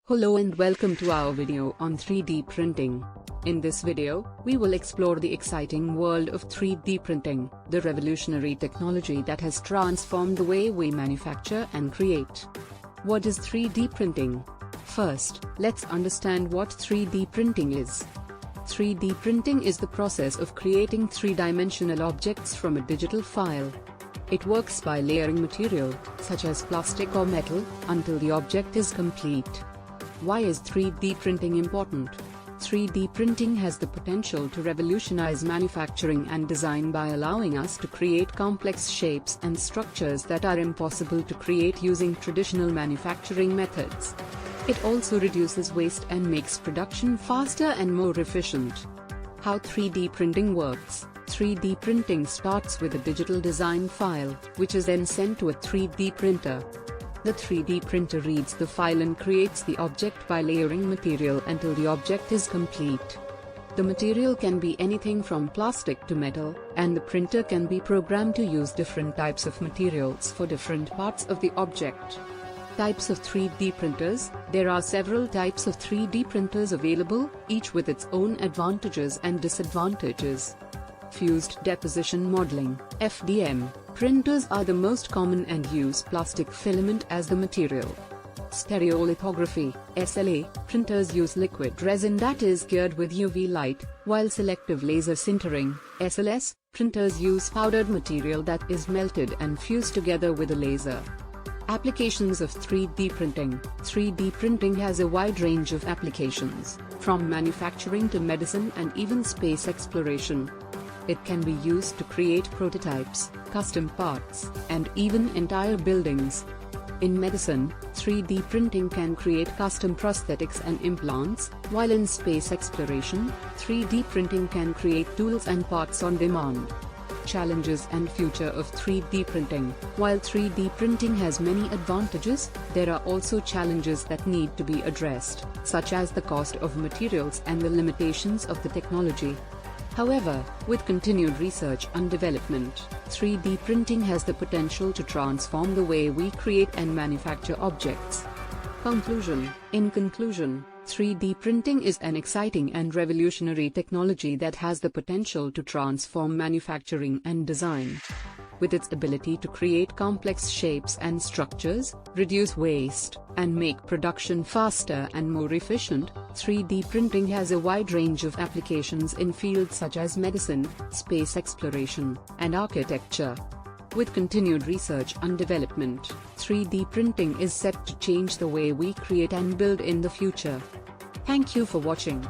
Hello and welcome to our video on 3D printing. In this video, we will explore the exciting world of 3D printing, the revolutionary technology that has transformed the way we manufacture and create. What is 3D printing? First, let's understand what 3D printing is. 3D printing is the process of creating three-dimensional objects from a digital file. It works by layering material, such as plastic or metal, until the object is complete. Why is 3D printing important? 3D printing has the potential to revolutionize manufacturing and design by allowing us to create complex shapes and structures that are impossible to create using traditional manufacturing methods. It also reduces waste and makes production faster and more efficient. How 3D printing works. 3D printing starts with a digital design file, which is then sent to a 3D printer. The 3D printer reads the file and creates the object by layering material until the object is complete. The material can be anything from plastic to metal, and the printer can be programmed to use different types of materials for different parts of the object. Types of 3D printers. There are several types of 3D printers available, each with its own advantages and disadvantages. Fused deposition modeling, FDM, printers are the most common and use plastic filament as the material. Stereolithography, SLA, printers use liquid resin that is cured with UV light, while selective laser sintering, SLS, printers use powdered material that is melted and fused together with a laser. Applications of 3D printing. 3D printing has a wide range of applications, from manufacturing to medicine and even space exploration. It can be used to create prototypes, custom parts, and even entire buildings. In medicine, 3D printing can create custom prosthetics and implants, while in space exploration, 3D printing can create tools and parts on demand. Challenges and future of 3D printing. While 3D printing has many advantages, there are also challenges that need to be addressed, such as the cost of materials and the limitations of the technology. However, with continued research and development, 3D printing has the potential to transform the way we create and manufacture objects. Conclusion. In conclusion, 3D printing is an exciting and revolutionary technology that has the potential to transform manufacturing and design. With its ability to create complex shapes and structures, reduce waste, and make production faster and more efficient, 3D printing has a wide range of applications in fields such as medicine, space exploration, and architecture. With continued research and development, 3D printing is set to change the way we create and build in the future. Thank you for watching.